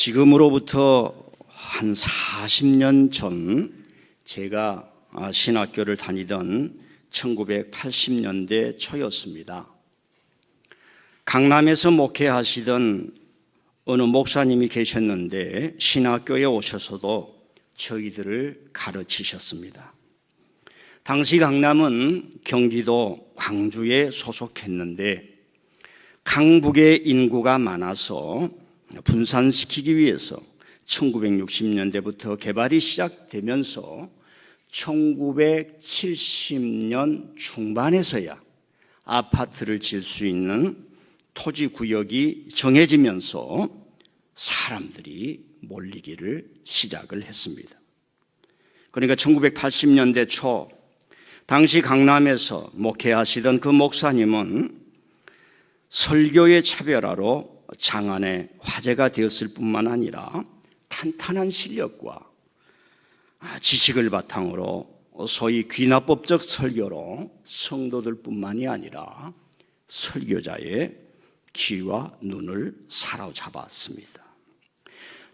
지금으로부터 한 40년 전 제가 신학교를 다니던 1980년대 초였습니다. 강남에서 목회하시던 어느 목사님이 계셨는데 신학교에 오셔서도 저희들을 가르치셨습니다. 당시 강남은 경기도 광주에 소속했는데 강북의 인구가 많아서 분산시키기 위해서 1960년대부터 개발이 시작되면서 1970년 중반에서야 아파트를 지을 수 있는 토지 구역이 정해지면서 사람들이 몰리기를 시작을 했습니다. 그러니까 1980년대 초 당시 강남에서 목회하시던 그 목사님은 설교의 차별화로 장안의 화제가 되었을 뿐만 아니라 탄탄한 실력과 지식을 바탕으로 소위 귀납법적 설교로 성도들뿐만이 아니라 설교자의 귀와 눈을 사로잡았습니다.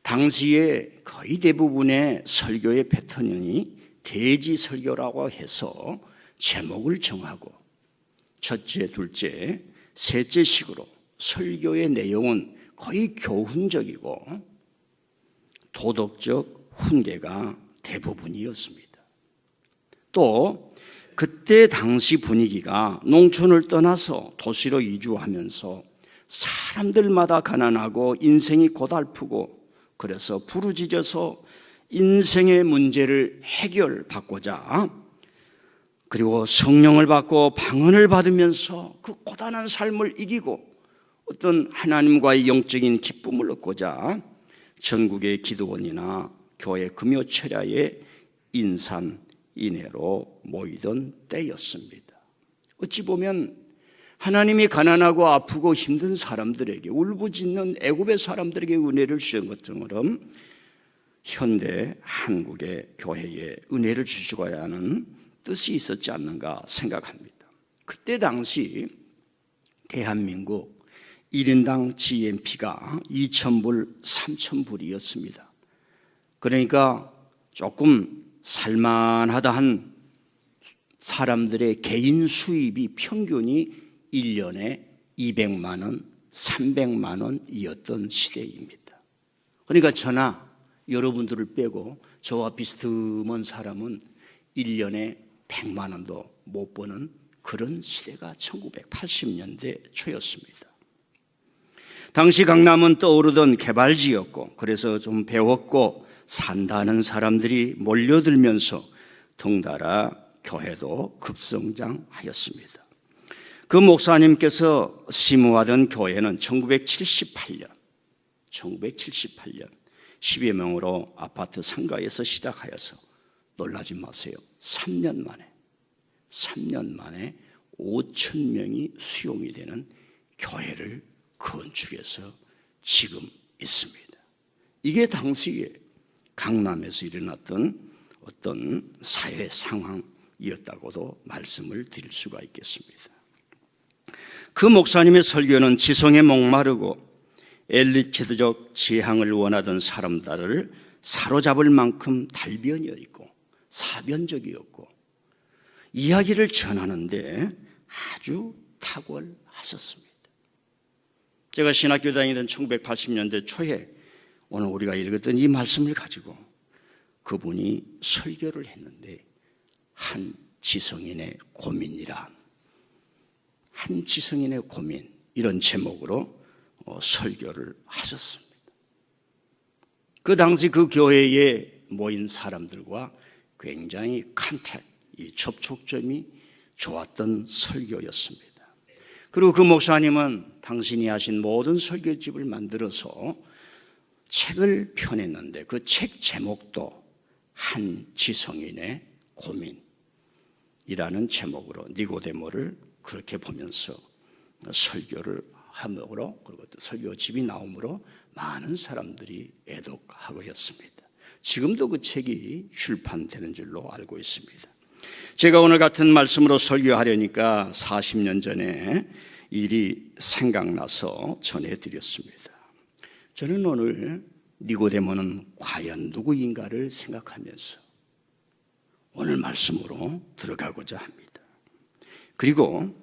당시에 거의 대부분의 설교의 패턴이 대지 설교라고 해서 제목을 정하고 첫째, 둘째, 셋째 식으로 설교의 내용은 거의 교훈적이고 도덕적 훈계가 대부분이었습니다. 또 그때 당시 분위기가 농촌을 떠나서 도시로 이주하면서 사람들마다 가난하고 인생이 고달프고 그래서 부르짖어서 인생의 문제를 해결받고자 그리고 성령을 받고 방언을 받으면서 그 고단한 삶을 이기고 어떤 하나님과의 영적인 기쁨을 얻고자 전국의 기도원이나 교회 금요철야에 인산인해로 모이던 때였습니다. 어찌 보면 하나님이 가난하고 아프고 힘든 사람들에게 울부짖는 애굽의 사람들에게 은혜를 주신 것처럼 현대 한국의 교회에 은혜를 주시고야 하는 뜻이 있었지 않는가 생각합니다. 그때 당시 대한민국 1인당 GNP가 2,000불, 3,000불이었습니다. 그러니까 조금 살만하다 한 사람들의 개인 수입이 평균이 1년에 200만 원, 300만 원이었던 시대입니다. 그러니까 저나 여러분들을 빼고 저와 비슷한 사람은 1년에 100만 원도 못 버는 그런 시대가 1980년대 초였습니다. 당시 강남은 떠오르던 개발지였고 그래서 좀 배웠고 산다는 사람들이 몰려들면서 덩달아 교회도 급성장하였습니다. 그 목사님께서 심우하던 교회는 1978년 10여 명으로 아파트 상가에서 시작하여서 놀라지 마세요. 3년 만에 5천 명이 수용이 되는 교회를 건축해서 지금 있습니다. 이게 당시에 강남에서 일어났던 어떤 사회 상황이었다고도 말씀을 드릴 수가 있겠습니다. 그 목사님의 설교는 지성에 목마르고 엘리트적 지향을 원하던 사람들을 사로잡을 만큼 달변이어 있고 사변적이었고 이야기를 전하는데 아주 탁월하셨습니다. 제가 신학교 다니던 1980년대 초에 오늘 우리가 읽었던 이 말씀을 가지고 그분이 설교를 했는데 한 지성인의 고민 이런 제목으로 설교를 하셨습니다. 그 당시 그 교회에 모인 사람들과 굉장히 접촉점이 좋았던 설교였습니다. 그리고 그 목사님은 당신이 하신 모든 설교집을 만들어서 책을 펴냈는데 그 책 제목도 한 지성인의 고민이라는 제목으로 니고데모를 그렇게 보면서 설교를 함으로 그리고 또 설교집이 나옴으로 많은 사람들이 애독하고 했습니다. 지금도 그 책이 출판되는 줄로 알고 있습니다. 제가 오늘 같은 말씀으로 설교하려니까 40년 전에 일이 생각나서 전해드렸습니다. 저는 오늘 니고데모는 과연 누구인가를 생각하면서 오늘 말씀으로 들어가고자 합니다. 그리고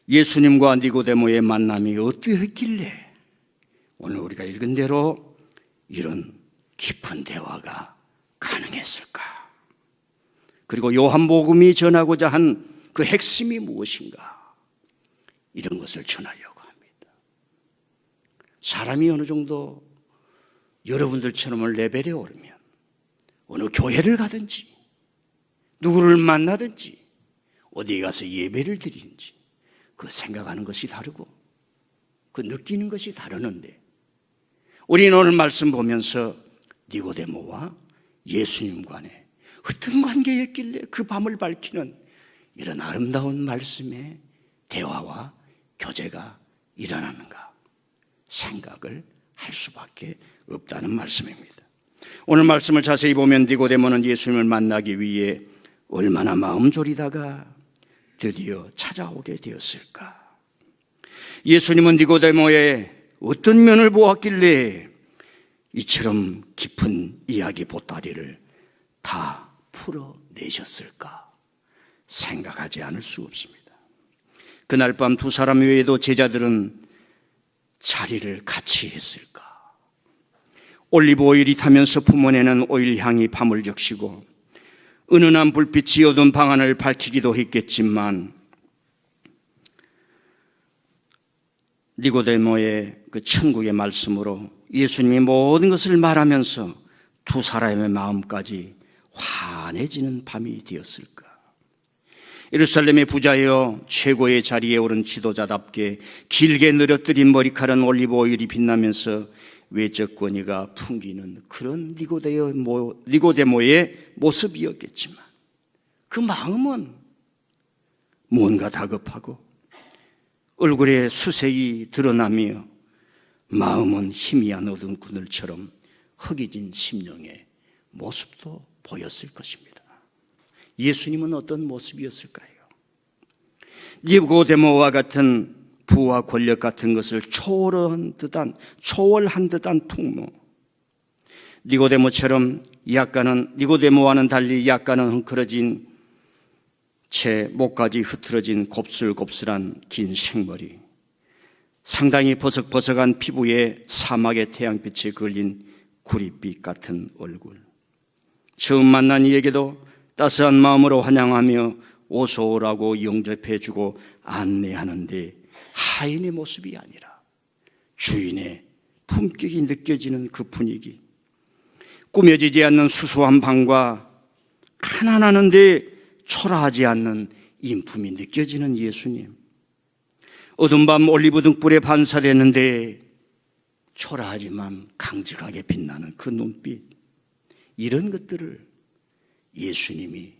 예수님과 니고데모의 만남이 어떠했길래 오늘 우리가 읽은 대로 이런 깊은 대화가 가능했을까? 그리고 요한복음이 전하고자 한 그 핵심이 무엇인가? 이런 것을 전하려고 합니다. 사람이 어느 정도 여러분들처럼 레벨에 오르면 어느 교회를 가든지 누구를 만나든지 어디에 가서 예배를 드리든지 그 생각하는 것이 다르고 그 느끼는 것이 다르는데 우리는 오늘 말씀 보면서 니고데모와 예수님 간에 어떤 관계였길래 그 밤을 밝히는 이런 아름다운 말씀의 대화와 교제가 일어나는가 생각을 할 수밖에 없다는 말씀입니다. 오늘 말씀을 자세히 보면 니고데모는 예수님을 만나기 위해 얼마나 마음 졸이다가 드디어 찾아오게 되었을까? 예수님은 니고데모의 어떤 면을 보았길래 이처럼 깊은 이야기 보따리를 다 풀어내셨을까? 생각하지 않을 수 없습니다. 그날 밤 두 사람 외에도 제자들은 자리를 같이 했을까? 올리브 오일이 타면서 품어내는 오일 향이 밤을 적시고 은은한 불빛이 어두운 방 안을 밝히기도 했겠지만 니고데모의 그 천국의 말씀으로 예수님이 모든 것을 말하면서 두 사람의 마음까지 환해지는 밤이 되었을까? 예루살렘의 부자여 최고의 자리에 오른 지도자답게 길게 늘어뜨린 머리카락 올리브 오일이 빛나면서 외적 권위가 풍기는 그런 니고데모의 모습이었겠지만 그 마음은 뭔가 다급하고 얼굴에 수색이 드러나며 마음은 희미한 어두운 그늘처럼 허기진 심령의 모습도 보였을 것입니다. 예수님은 어떤 모습이었을까요? 니고데모와 같은 부와 권력 같은 것을 초월한 듯한 풍모, 니고데모와는 달리 약간은 헝클어진 채 목까지 흐트러진 곱슬곱슬한 긴 생머리, 상당히 버석버석한 피부에 사막의 태양빛에 걸린 구릿빛 같은 얼굴, 처음 만난 이에게도 따스한 마음으로 환영하며 어서오라고 영접해주고 안내하는데 하인의 모습이 아니라 주인의 품격이 느껴지는 그 분위기, 꾸며지지 않는 수수한 방과 가난하는데 초라하지 않는 인품이 느껴지는 예수님, 어두운 밤 올리브 등불에 반사되는데 초라하지만 강직하게 빛나는 그 눈빛, 이런 것들을 예수님이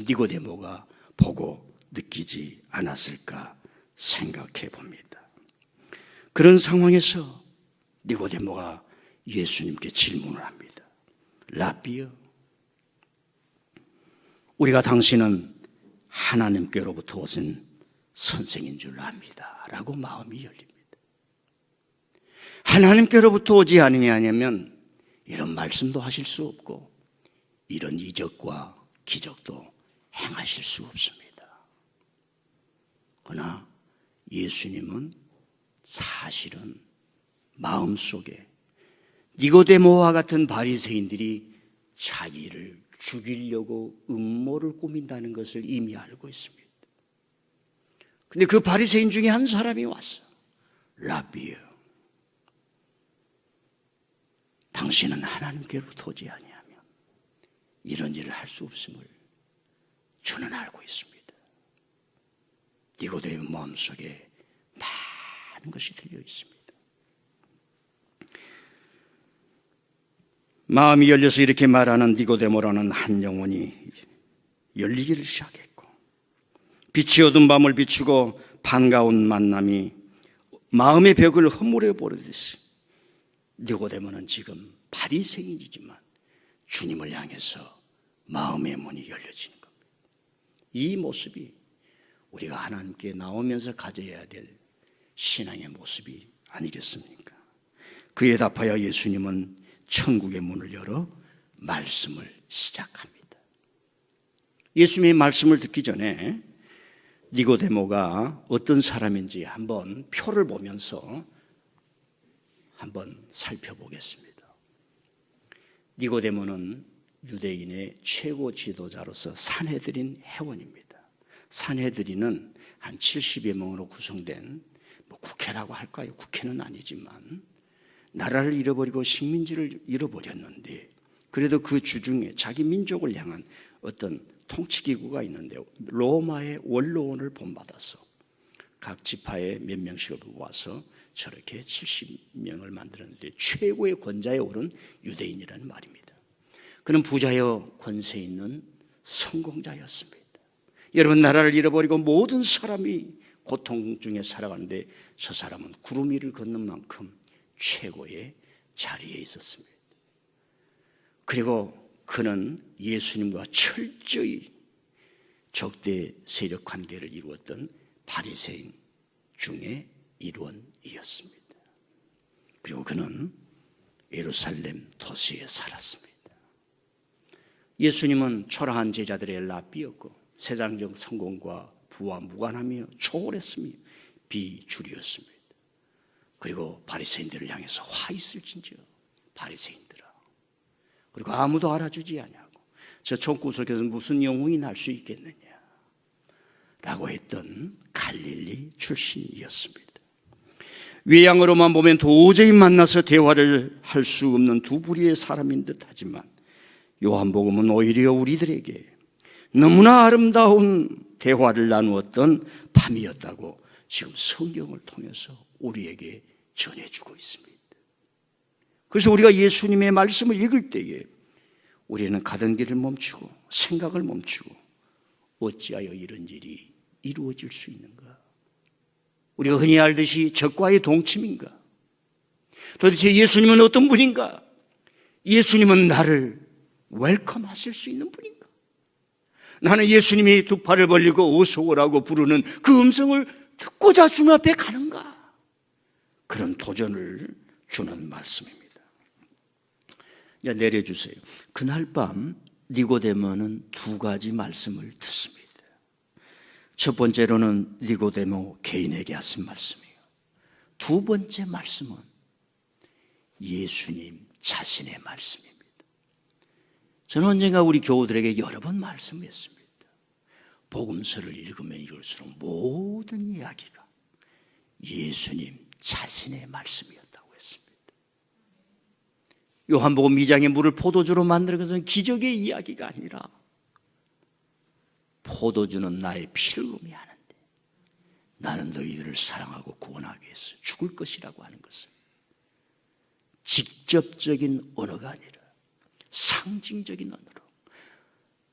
니고데모가 보고 느끼지 않았을까 생각해 봅니다. 그런 상황에서 니고데모가 예수님께 질문을 합니다. 라비여, 우리가 당신은 하나님께로부터 오신 선생인 줄 압니다 라고 마음이 열립니다. 하나님께로부터 오지 않으냐면 이런 말씀도 하실 수 없고 이런 이적과 기적도 행하실 수 없습니다. 그러나 예수님은 사실은 마음속에 니고데모와 같은 바리새인들이 자기를 죽이려고 음모를 꾸민다는 것을 이미 알고 있습니다. 근데 그 바리새인 중에 한 사람이 왔어. 라비여, 당신은 하나님께로부터 오지 아니하면 이런 일을 할 수 없음을 저는 알고 있습니다. 니고데모 마음속에 많은 것이 들려 있습니다. 마음이 열려서 이렇게 말하는 니고데모라는 한 영혼이 열리기를 시작했고, 빛이 어두운 밤을 비추고 반가운 만남이 마음의 벽을 허물어 버리듯이 니고데모는 지금 바리새인이지만 주님을 향해서 마음의 문이 열려지는 겁니다. 이 모습이 우리가 하나님께 나오면서 가져야 될 신앙의 모습이 아니겠습니까? 그에 답하여 예수님은 천국의 문을 열어 말씀을 시작합니다. 예수님의 말씀을 듣기 전에 니고데모가 어떤 사람인지 한번 표를 보면서 한번 살펴보겠습니다. 니고데모는 유대인의 최고 지도자로서 산헤드린 회원입니다. 산헤드린은 한 70여 명으로 구성된 국회라고 할까요? 국회는 아니지만 나라를 잃어버리고 식민지를 잃어버렸는데 그래도 그 주중에 자기 민족을 향한 어떤 통치기구가 있는데 로마의 원로원을 본받아서 각 지파에 몇 명씩을 모아서 저렇게 70명을 만들었는데 최고의 권자에 오른 유대인이라는 말입니다. 그는 부자여 권세 있는 성공자였습니다. 여러분, 나라를 잃어버리고 모든 사람이 고통 중에 살아가는데 저 사람은 구름 위를 걷는 만큼 최고의 자리에 있었습니다. 그리고 그는 예수님과 철저히 적대 세력 관계를 이루었던 바리새인 중에 일원이었습니다. 그리고 그는 예루살렘 도시에 살았습니다. 예수님은 초라한 제자들의 랍비였고 세상적 성공과 부와 무관하며 초월했으며 비주류였습니다. 그리고 바리새인들을 향해서 화 있을진저 바리새인들아, 그리고 아무도 알아주지 아니하고 저 총구석에서 무슨 영웅이 날 수 있겠느냐 라고 했던 갈릴리 출신이었습니다. 외양으로만 보면 도저히 만나서 대화를 할 수 없는 두 부류의 사람인 듯 하지만 요한복음은 오히려 우리들에게 너무나 아름다운 대화를 나누었던 밤이었다고 지금 성경을 통해서 우리에게 전해주고 있습니다. 그래서 우리가 예수님의 말씀을 읽을 때에 우리는 가던 길을 멈추고 생각을 멈추고 어찌하여 이런 일이 이루어질 수 있는가? 우리가 흔히 알듯이 적과의 동침인가? 도대체 예수님은 어떤 분인가? 예수님은 나를 웰컴하실 수 있는 분인가? 나는 예수님이 두 팔을 벌리고 어서 오라고 부르는 그 음성을 듣고자 주님 앞에 가는가? 그런 도전을 주는 말씀입니다. 이제 내려주세요. 그날 밤 니고데모는 두 가지 말씀을 듣습니다. 첫 번째로는 니고데모 개인에게 하신 말씀이에요. 두 번째 말씀은 예수님 자신의 말씀입니다. 저는 언젠가 우리 교우들에게 여러 번 말씀했습니다. 복음서를 읽으면 읽을수록 모든 이야기가 예수님 자신의 말씀이었다고 했습니다. 요한복음 2장의 물을 포도주로 만드는 것은 기적의 이야기가 아니라 포도주는 나의 피를 의미하는데 나는 너희들을 사랑하고 구원하기 위해서 죽을 것이라고 하는 것은 직접적인 언어가 아니라 상징적인 언어로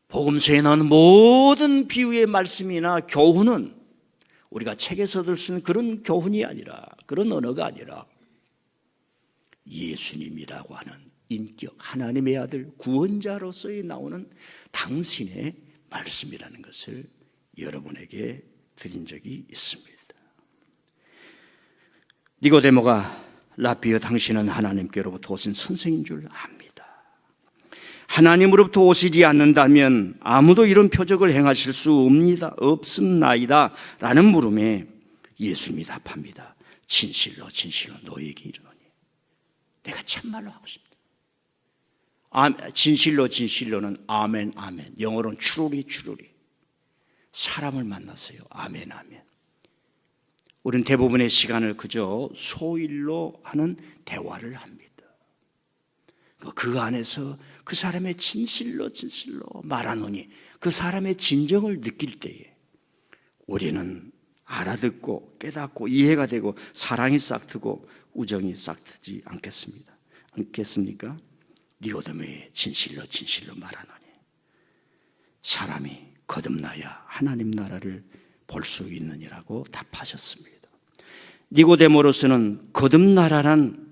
복음서에 나오는 모든 비유의 말씀이나 교훈은 우리가 책에서 들 수 있는 그런 교훈이 아니라 그런 언어가 아니라 예수님이라고 하는 인격 하나님의 아들 구원자로서의 나오는 당신의 말씀이라는 것을 여러분에게 드린 적이 있습니다. 니고데모가 랍비여 당신은 하나님께로부터 오신 선생인 줄 압니다. 하나님으로부터 오시지 않는다면 아무도 이런 표적을 행하실 수 없습나이다 라는 물음에 예수님이 답합니다. 진실로 진실로 너희에게 이르노니. 내가 참말로 하고 싶다. 진실로 진실로는 아멘 아멘. 영어로는 truly truly. 사람을 만났어요. 아멘 아멘. 우리는 대부분의 시간을 그저 소일로 하는 대화를 합니다. 그 안에서 그 사람의 진실로 진실로 말하노니 그 사람의 진정을 느낄 때에 우리는 알아듣고 깨닫고 이해가 되고 사랑이 싹트고 우정이 싹트지 않겠습니까? 니고데모의 진실로 진실로 말하노니 사람이 거듭나야 하나님 나라를 볼 수 있느니라고 답하셨습니다. 니고데모로서는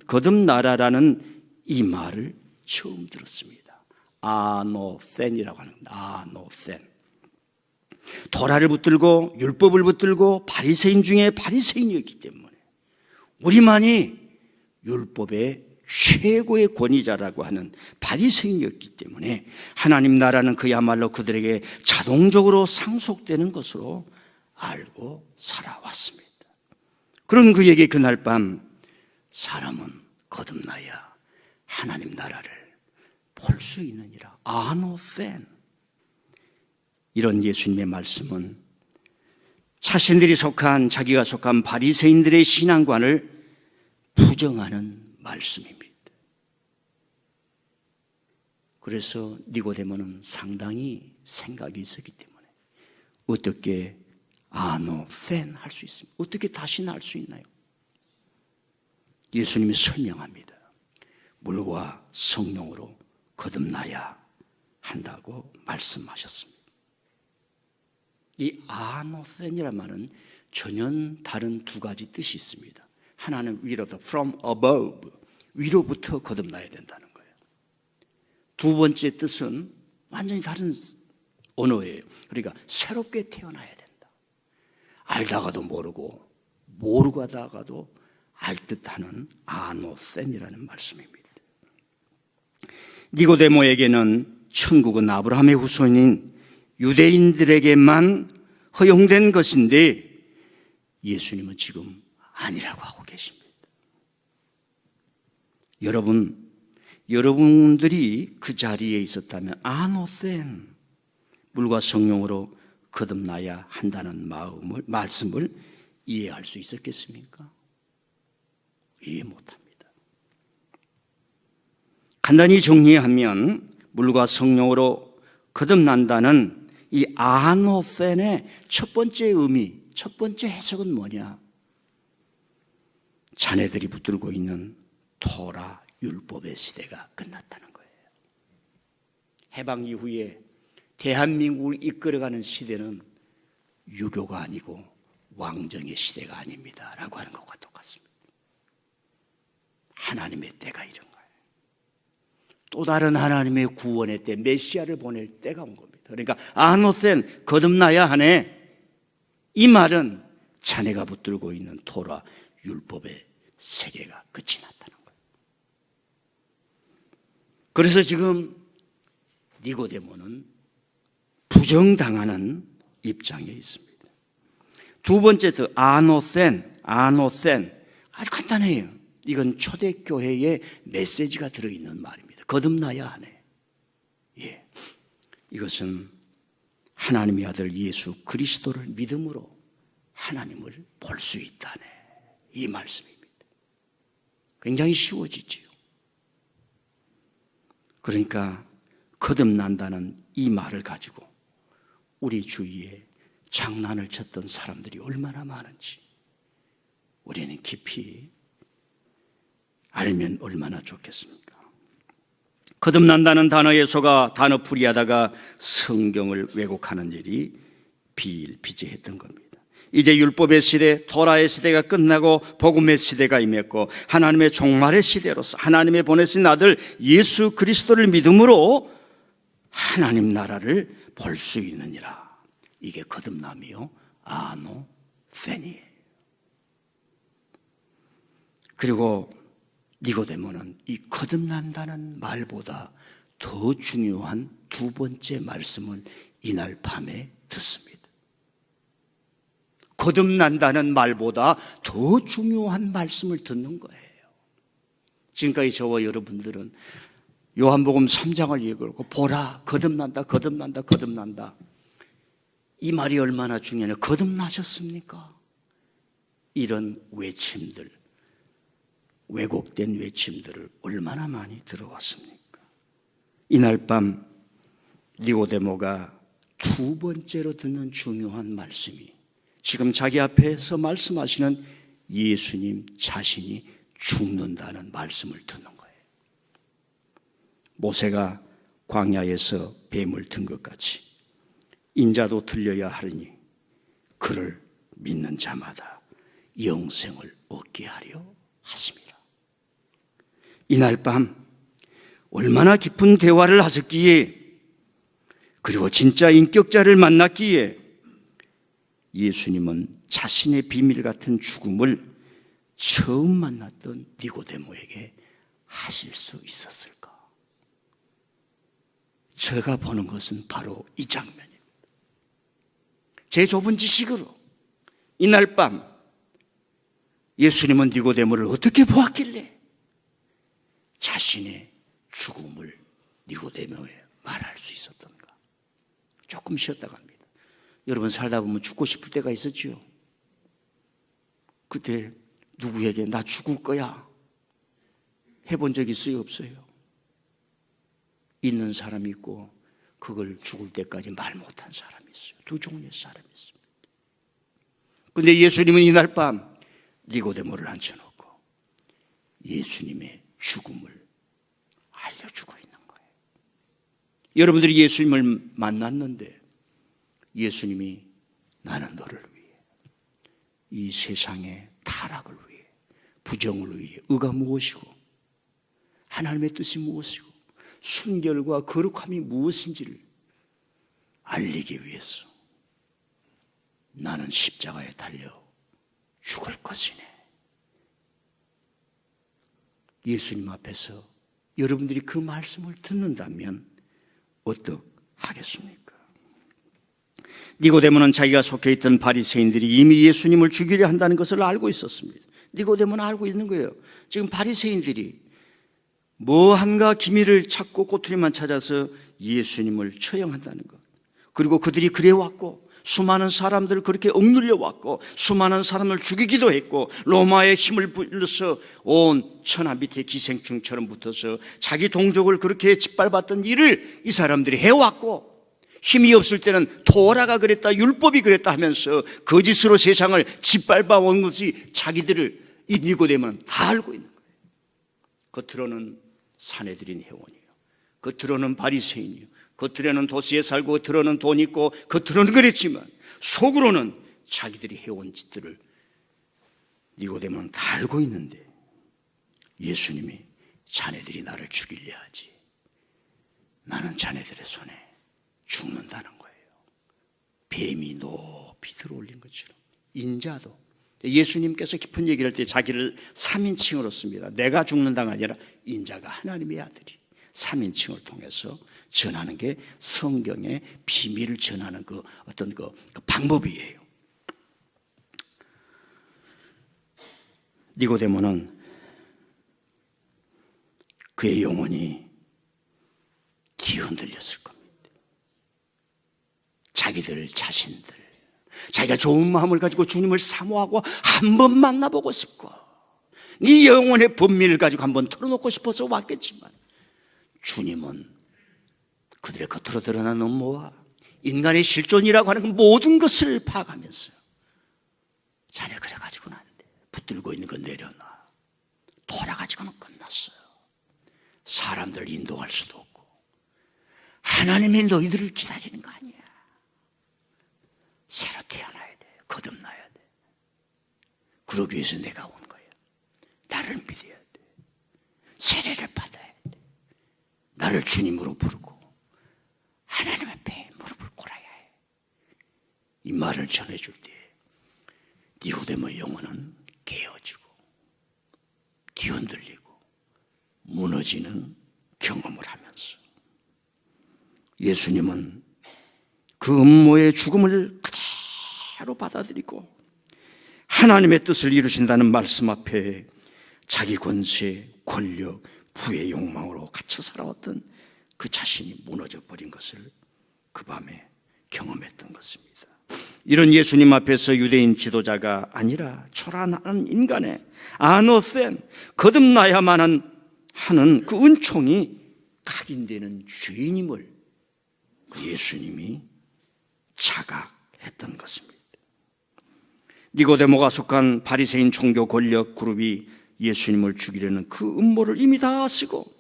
거듭나라라는 이 말을 처음 들었습니다. 아노센이라고 하는 겁니다. 아노센. 도라를 붙들고 율법을 붙들고 바리새인 중에 바리새인이었기 때문에 우리만이 율법의 최고의 권위자라고 하는 바리새인이었기 때문에 하나님 나라는 그야말로 그들에게 자동적으로 상속되는 것으로 알고 살아왔습니다. 그런 그에게 그날 밤 사람은 거듭나야 하나님 나라를 볼 수 있느니라. 아노센. 이런 예수님의 말씀은 자기가 속한 바리새인들의 신앙관을 부정하는 말씀입니다. 그래서 니고데모는 상당히 생각이 있었기 때문에 어떻게 아노센 할 수 있습니까? 어떻게 다시는 할 수 있나요? 예수님이 설명합니다. 물과 성령으로 거듭나야 한다고 말씀하셨습니다. 이 아노센이라는 말은 전혀 다른 두 가지 뜻이 있습니다. 하나는 위로부터, from above, 위로부터 거듭나야 된다는 거예요. 두 번째 뜻은 완전히 다른 언어예요. 그러니까 새롭게 태어나야 된다. 알다가도 모르고, 모르고 하다가도 알 듯하는 아노센이라는 말씀입니다. 니고데모에게는 천국은 아브라함의 후손인 유대인들에게만 허용된 것인데 예수님은 지금 아니라고 하고 계십니다. 여러분들이 그 자리에 있었다면 아노센, 물과 성령으로 거듭나야 한다는 말씀을 이해할 수 있었겠습니까? 이해 못합니다. 간단히 정리하면 물과 성령으로 거듭난다는 이 아노센의 첫 번째 의미, 첫 번째 해석은 뭐냐? 자네들이 붙들고 있는 토라 율법의 시대가 끝났다는 거예요. 해방 이후에 대한민국을 이끌어가는 시대는 유교가 아니고 왕정의 시대가 아닙니다 라고 하는 것과 똑같습니다. 하나님의 때가 이런 거예요. 또 다른 하나님의 구원의 때, 메시아를 보낼 때가 온 겁니다. 그러니까 아노센, 거듭나야 하네. 이 말은 자네가 붙들고 있는 토라 율법의 세계가 끝이 났다는 거예요. 그래서 지금 니고데모는 부정당하는 입장에 있습니다. 두 번째 아노센 아주 간단해요. 이건 초대교회의 메시지가 들어있는 말입니다. 거듭나야 하네. 예, 이것은 하나님의 아들 예수 그리스도를 믿음으로 하나님을 볼 수 있다네. 이 말씀입니다. 굉장히 쉬워지지요. 그러니까 거듭난다는 이 말을 가지고 우리 주위에 장난을 쳤던 사람들이 얼마나 많은지 우리는 깊이 알면 얼마나 좋겠습니까? 거듭난다는 단어에 속아 단어풀이하다가 성경을 왜곡하는 일이 비일비재했던 겁니다. 이제 율법의 시대, 토라의 시대가 끝나고 복음의 시대가 임했고 하나님의 종말의 시대로서 하나님의 보내신 아들 예수 그리스도를 믿음으로 하나님 나라를 볼 수 있느니라. 이게 거듭남이요 아노센이에요. 그리고 니고데모는 이 거듭난다는 말보다 더 중요한 두 번째 말씀을 이날 밤에 듣습니다. 거듭난다는 말보다 더 중요한 말씀을 듣는 거예요. 지금까지 저와 여러분들은 요한복음 3장을 읽고 보라 거듭난다 거듭난다 거듭난다 이 말이 얼마나 중요하냐. 거듭나셨습니까? 이런 외침들, 왜곡된 외침들을 얼마나 많이 들어왔습니까? 이날 밤 니고데모가 두 번째로 듣는 중요한 말씀이 지금 자기 앞에서 말씀하시는 예수님 자신이 죽는다는 말씀을 듣는 거예요. 모세가 광야에서 뱀을 든 것 같이 인자도 들려야 하리니 그를 믿는 자마다 영생을 얻게 하려 하십니다. 이날 밤 얼마나 깊은 대화를 하셨기에 그리고 진짜 인격자를 만났기에 예수님은 자신의 비밀 같은 죽음을 처음 만났던 니고데모에게 하실 수 있었을까? 제가 보는 것은 바로 이 장면입니다. 제 좁은 지식으로 이날 밤 예수님은 니고데모를 어떻게 보았길래 자신의 죽음을 니고데모에 말할 수 있었던가? 조금 쉬었다가 합니다. 여러분 살다 보면 죽고 싶을 때가 있었지요. 그때 누구에게 나 죽을 거야 해본 적 있어요? 없어요? 있는 사람이 있고 그걸 죽을 때까지 말 못한 사람이 있어요. 두 종류의 사람이 있습니다. 그런데 예수님은 이날 밤 니고데모를 앉혀놓고 예수님의 죽음을 알려주고 있는 거예요. 여러분들이 예수님을 만났는데 예수님이 나는 너를 위해 이 세상의 타락을 위해 부정을 위해 의가 무엇이고 하나님의 뜻이 무엇이고 순결과 거룩함이 무엇인지를 알리기 위해서 나는 십자가에 달려 죽을 것이네. 예수님 앞에서 여러분들이 그 말씀을 듣는다면 어떡하겠습니까? 니고데모는 자기가 속해 있던 바리새인들이 이미 예수님을 죽이려 한다는 것을 알고 있었습니다. 니고데모는 알고 있는 거예요. 지금 바리새인들이 뭐한가 기미를 찾고 꼬투리만 찾아서 예수님을 처형한다는 것. 그리고 그들이 그래왔고 수많은 사람들을 그렇게 억눌려 왔고 수많은 사람을 죽이기도 했고 로마의 힘을 빌려서 온 천하 밑에 기생충처럼 붙어서 자기 동족을 그렇게 짓밟았던 일을 이 사람들이 해왔고 힘이 없을 때는 토라가 그랬다 율법이 그랬다 하면서 거짓으로 세상을 짓밟아 온 것이 자기들을 이 니고데모는 다 알고 있는 거예요. 겉으로는 사내들인 회원이에요. 겉으로는 바리새인이에요. 겉으로는 도시에 살고 겉으로는 돈 있고 겉으로는 그랬지만 속으로는 자기들이 해온 짓들을 니고데모는 다 알고 있는데 예수님이 자네들이 나를 죽이려 하지 나는 자네들의 손에 죽는다는 거예요. 뱀이 높이 들어올린 것처럼 인자도 예수님께서 깊은 얘기를 할 때 자기를 3인칭으로 씁니다. 내가 죽는다가 아니라 인자가 하나님의 아들이 3인칭을 통해서 전하는 게 성경의 비밀을 전하는 그 어떤 그 방법이에요. 니고데모는 그의 영혼이 뒤흔들렸을 겁니다. 자기들 자신들 자기가 좋은 마음을 가지고 주님을 사모하고 한 번 만나보고 싶고 네 영혼의 본미를 가지고 한번 털어놓고 싶어서 왔겠지만 주님은 그들의 겉으로 드러난 업무와 인간의 실존이라고 하는 그 모든 것을 파악하면서 자네 그래가지고는 안 돼. 붙들고 있는 건 내려놔. 돌아가지고는 끝났어요. 사람들 인도할 수도 없고 하나님이 너희들을 기다리는 거 아니야. 새로 태어나야 돼. 거듭나야 돼. 그러기 위해서 내가 온 거야. 나를 믿어야 돼. 세례를 받아야 돼. 나를 주님으로 부르고 하나님 앞에 무릎을 꿇어야 해. 이 말을 전해줄 때 니고데모의 영혼은 깨어지고 뒤흔들리고 무너지는 경험을 하면서 예수님은 그 음모의 죽음을 그대로 받아들이고 하나님의 뜻을 이루신다는 말씀 앞에 자기 권세, 권력, 부의 욕망으로 갇혀 살아왔던 그 자신이 무너져 버린 것을 그 밤에 경험했던 것입니다. 이런 예수님 앞에서 유대인 지도자가 아니라 초라한 인간의 아노센 거듭나야만 하는 그 은총이 각인되는 죄인임을 그 예수님이 자각했던 것입니다. 니고데모가 속한 바리새인 종교 권력 그룹이 예수님을 죽이려는 그 음모를 이미 다 쓰고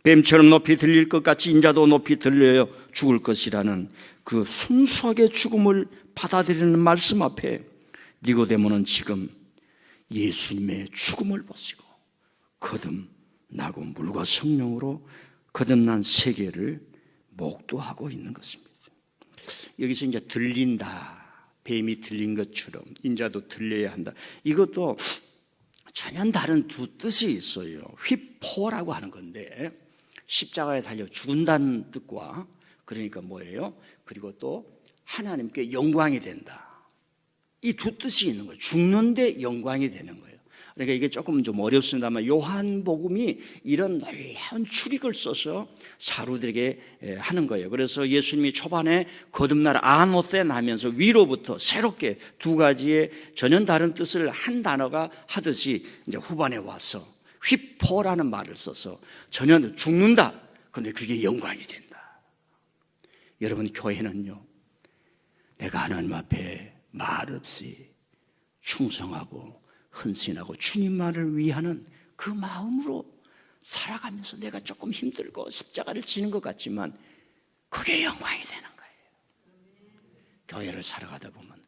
뱀처럼 높이 들릴 것 같이 인자도 높이 들려 죽을 것이라는 그 순수하게 죽음을 받아들이는 말씀 앞에 니고데모는 지금 예수님의 죽음을 보시고 거듭나고 물과 성령으로 거듭난 세계를 목도하고 있는 것입니다. 여기서 이제 들린다, 뱀이 들린 것처럼 인자도 들려야 한다. 이것도 전혀 다른 두 뜻이 있어요. 휘포라고 하는 건데 십자가에 달려 죽는다는 뜻과 그러니까 뭐예요? 그리고 또 하나님께 영광이 된다. 이 두 뜻이 있는 거예요. 죽는데 영광이 되는 거예요. 그러니까 이게 조금 좀 어렵습니다만 요한복음이 이런 놀라운 추릭을 써서 사도들에게 하는 거예요. 그래서 예수님이 초반에 거듭날 아노센 하면서 위로부터 새롭게 두 가지의 전혀 다른 뜻을 한 단어가 하듯이 이제 후반에 와서 휘포라는 말을 써서 전혀 죽는다. 그런데 그게 영광이 된다. 여러분, 교회는요, 내가 하나님 앞에 말없이 충성하고 헌신하고 주님만을 위하는 그 마음으로 살아가면서 내가 조금 힘들고 십자가를 지는 것 같지만 그게 영광이 되는 거예요. 교회를 살아가다 보면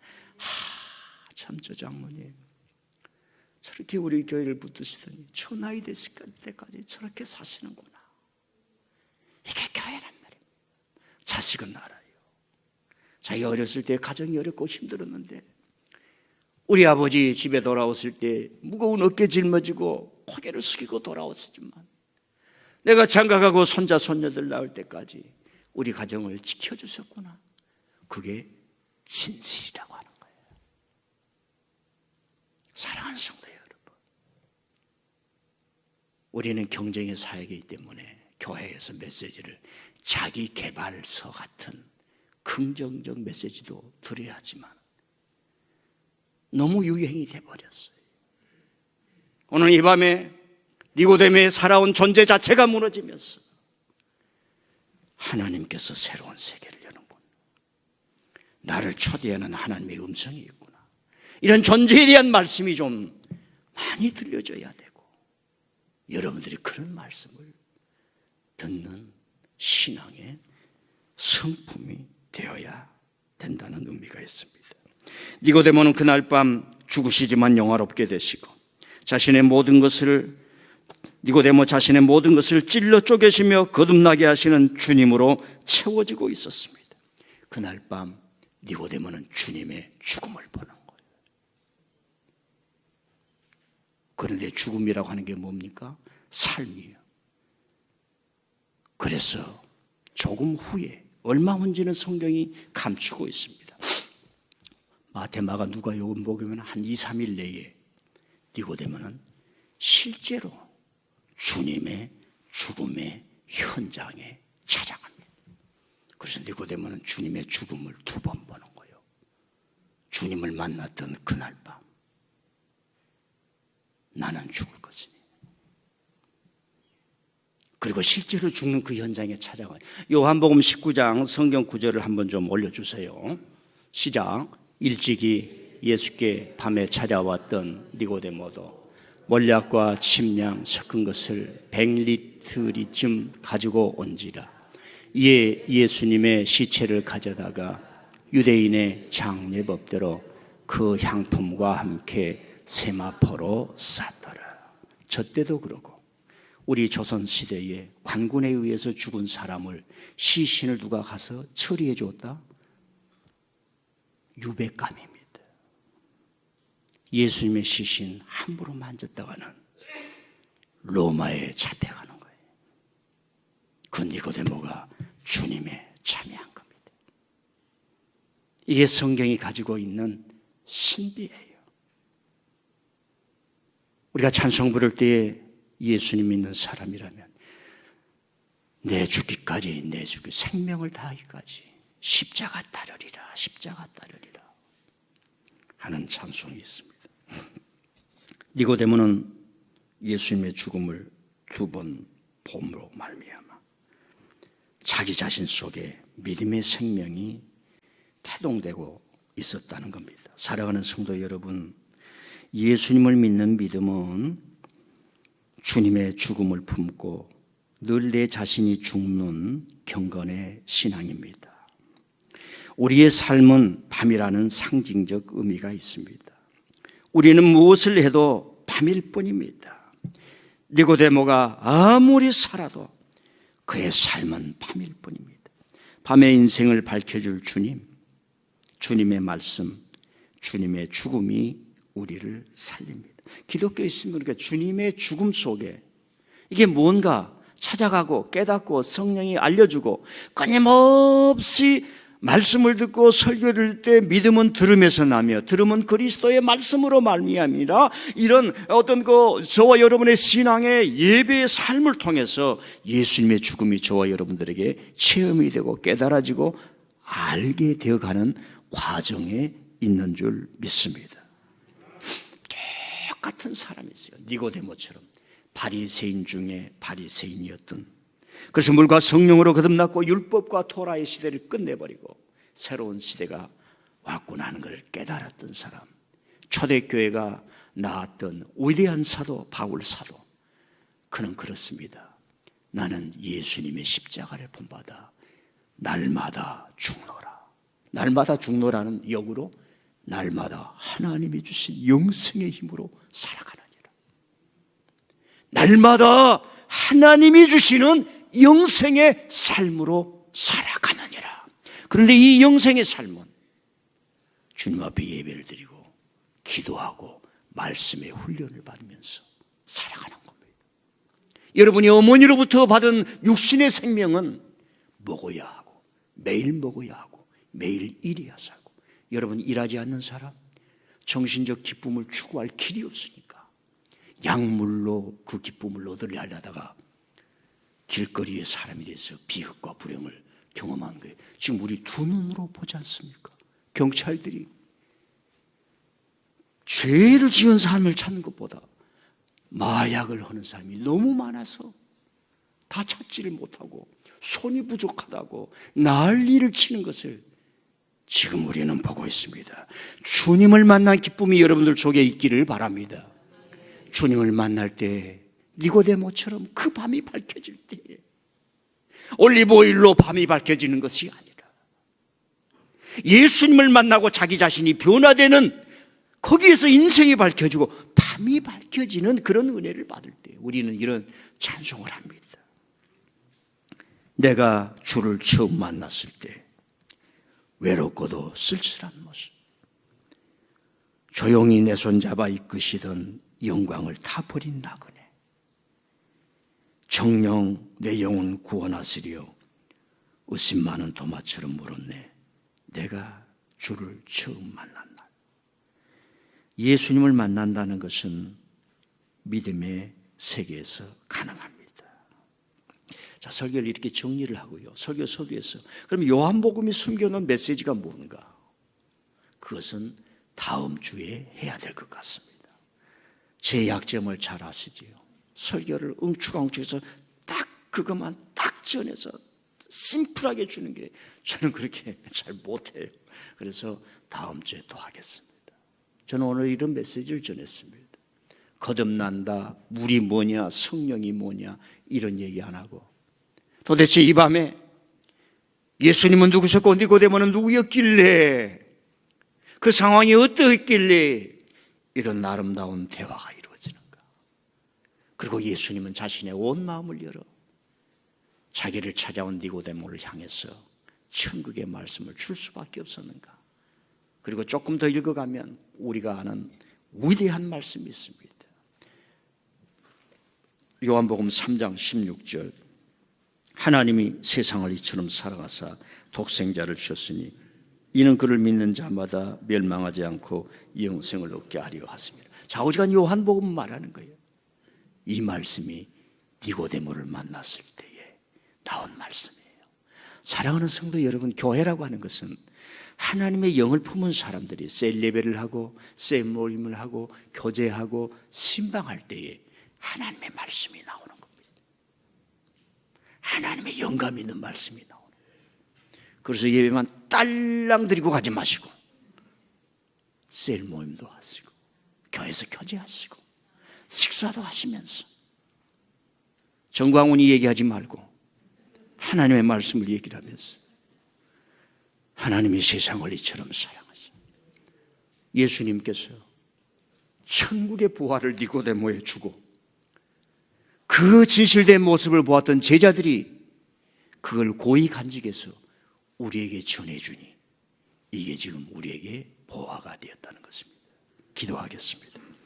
참 저 장모님 저렇게 우리 교회를 붙드시더니 저 나이 됐을 때까지 저렇게 사시는구나. 이게 교회란 말이에요. 자식은 알아요. 자기가 어렸을 때 가정이 어렵고 힘들었는데 우리 아버지 집에 돌아왔을 때 무거운 어깨 짊어지고 고개를 숙이고 돌아왔지만 내가 장가가고 손자 손녀들 낳을 때까지 우리 가정을 지켜주셨구나. 그게 진실이라고 하는 거예요. 사랑하는 성도 여러분, 우리는 경쟁의 사회이기 때문에 교회에서 메시지를 자기 개발서 같은 긍정적 메시지도 드려야 하지만 너무 유행이 돼버렸어요. 오늘 이 밤에 니고데모에 살아온 존재 자체가 무너지면서 하나님께서 새로운 세계를 여는군. 나를 초대하는 하나님의 음성이 있구나. 이런 존재에 대한 말씀이 좀 많이 들려줘야 되고 여러분들이 그런 말씀을 듣는 신앙의 성품이 되어야 된다는 의미가 있습니다. 니고데모는 그날 밤 죽으시지만 영화롭게 되시고 니고데모 자신의 모든 것을 찔러 쪼개시며 거듭나게 하시는 주님으로 채워지고 있었습니다. 그날 밤 니고데모는 주님의 죽음을 보는 거예요. 그런데 죽음이라고 하는 게 뭡니까? 삶이에요. 그래서 조금 후에 얼마 후인지는 성경이 감추고 있습니다. 마태마가 누가 요한복음은 한 2, 3일 내에 니고데모는 실제로 주님의 죽음의 현장에 찾아갑니다. 그래서 니고데모는 주님의 죽음을 2번 보는 거예요. 주님을 만났던 그날 밤 나는 죽을 것이니. 그리고 실제로 죽는 그 현장에 찾아가요. 요한복음 19장 성경 구절을 한번 좀 올려주세요. 시작. 일찍이 예수께 밤에 찾아왔던 니고데모도 몰약과 침량 섞은 것을 100리터쯤 가지고 온지라. 이에 예수님의 시체를 가져다가 유대인의 장례법대로 그 향품과 함께 세마포로 쌌더라. 저 때도 그러고 우리 조선시대에 관군에 의해서 죽은 사람을 시신을 누가 가서 처리해 줬다? 유배감입니다. 예수님의 시신 함부로 만졌다가는 로마에 잡혀가는 거예요. 그 니고데모가 주님에 참여한 겁니다. 이게 성경이 가지고 있는 신비예요. 우리가 찬송 부를 때에 예수님 믿는 사람이라면 내 죽기까지 생명을 다하기까지 십자가 따르리라, 십자가 따르리라 하는 찬송이 있습니다. 니고데모는 예수님의 죽음을 2번 봄으로 말미암아 자기 자신 속에 믿음의 생명이 태동되고 있었다는 겁니다. 사랑하는 성도 여러분, 예수님을 믿는 믿음은 주님의 죽음을 품고 늘 내 자신이 죽는 경건의 신앙입니다. 우리의 삶은 밤이라는 상징적 의미가 있습니다. 우리는 무엇을 해도 밤일 뿐입니다. 니고데모가 아무리 살아도 그의 삶은 밤일 뿐입니다. 밤의 인생을 밝혀줄 주님, 주님의 말씀, 주님의 죽음이 우리를 살립니다. 기독교에 있으면 그러니까 주님의 죽음 속에 이게 뭔가 찾아가고 깨닫고 성령이 알려주고 끊임없이 말씀을 듣고 설교를 때 믿음은 들음에서 나며 들음은 그리스도의 말씀으로 말미암이라. 이런 어떤 저와 여러분의 신앙의 예배의 삶을 통해서 예수님의 죽음이 저와 여러분들에게 체험이 되고 깨달아지고 알게 되어가는 과정에 있는 줄 믿습니다. 똑같은 사람이 있어요. 니고데모처럼 바리새인 중에 바리새인이었던, 그래서 물과 성령으로 거듭났고 율법과 토라의 시대를 끝내버리고 새로운 시대가 왔구나 하는 것을 깨달았던 사람, 초대교회가 낳았던 위대한 사도 바울 사도. 그는 그렇습니다. 나는 예수님의 십자가를 본받아 날마다 죽노라. 날마다 죽노라는 역으로 날마다 하나님이 주신 영생의 힘으로 살아가느니라. 날마다 하나님이 주시는 영생의 삶으로 살아가느니라. 그런데 이 영생의 삶은 주님 앞에 예배를 드리고 기도하고 말씀의 훈련을 받으면서 살아가는 겁니다. 여러분이 어머니로부터 받은 육신의 생명은 먹어야 하고 매일 먹어야 하고 매일 일해야 살고, 여러분 일하지 않는 사람 정신적 기쁨을 추구할 길이 없으니까 약물로 그 기쁨을 얻으려 하려다가 길거리에 사람이 돼서 비극과 불행을 경험한 거예요. 지금 우리 두 눈으로 보지 않습니까? 경찰들이 죄를 지은 사람을 찾는 것보다 마약을 하는 사람이 너무 많아서 다 찾지를 못하고 손이 부족하다고 난리를 치는 것을 지금 우리는 보고 있습니다. 주님을 만난 기쁨이 여러분들 속에 있기를 바랍니다. 주님을 만날 때 니고데모처럼 그 밤이 밝혀질 때, 올리브오일로 밤이 밝혀지는 것이 아니라 예수님을 만나고 자기 자신이 변화되는, 거기에서 인생이 밝혀지고 밤이 밝혀지는 그런 은혜를 받을 때 우리는 이런 찬송을 합니다. 내가 주를 처음 만났을 때 외롭고도 쓸쓸한 모습, 조용히 내 손 잡아 이끄시던 영광을 다 버린 나그네, 정녕 내 영혼 구원하시리요 웃음 많은 도마처럼 물었네. 내가 주를 처음 만난 날. 예수님을 만난다는 것은 믿음의 세계에서 가능합니다. 자, 설교를 이렇게 정리를 하고요, 설교 서두에서 그럼 요한복음이 숨겨놓은 메시지가 뭔가? 그것은 다음 주에 해야 될 것 같습니다. 제 약점을 잘 아시지요. 설교를 엉추광추해서 딱 그것만 딱 전해서 심플하게 주는 게 저는 그렇게 잘 못해요. 그래서 다음 주에 또 하겠습니다. 저는 오늘 이런 메시지를 전했습니다. 거듭난다, 물이 뭐냐, 성령이 뭐냐, 이런 얘기 안 하고 도대체 이 밤에 예수님은 누구셨고 니고데모는 누구였길래, 그 상황이 어떠했길래 이런 아름다운 대화가 이루어지는가. 그리고 예수님은 자신의 온 마음을 열어 자기를 찾아온 니고데모를 향해서 천국의 말씀을 줄 수밖에 없었는가. 그리고 조금 더 읽어가면 우리가 아는 위대한 말씀이 있습니다. 요한복음 3장 16절, 하나님이 세상을 이처럼 사랑하사 독생자를 주셨으니 이는 그를 믿는 자마다 멸망하지 않고 영생을 얻게 하려 하십니다. 좌우지간 요한복음 말하는 거예요. 이 말씀이 니고데모를 만났을 때에 나온 말씀이에요. 사랑하는 성도 여러분, 교회라고 하는 것은 하나님의 영을 품은 사람들이 셀 예배를 하고 셀 모임을 하고 교제하고 신방할 때에 하나님의 말씀이 나오는 겁니다. 하나님의 영감 있는 말씀이 나오는 거예요. 그래서 예배만 딸랑 드리고 가지 마시고 셀 모임도 하시고 교회에서 교제하시고 식사도 하시면서 정광훈이 얘기하지 말고 하나님의 말씀을 얘기를 하면서 하나님이 세상을 이처럼 사랑하시, 예수님께서 천국의 부활을 니고데모에 주고 그 진실된 모습을 보았던 제자들이 그걸 고이 간직해서 우리에게 전해주니 이게 지금 우리에게 보화가 되었다는 것입니다. 기도하겠습니다.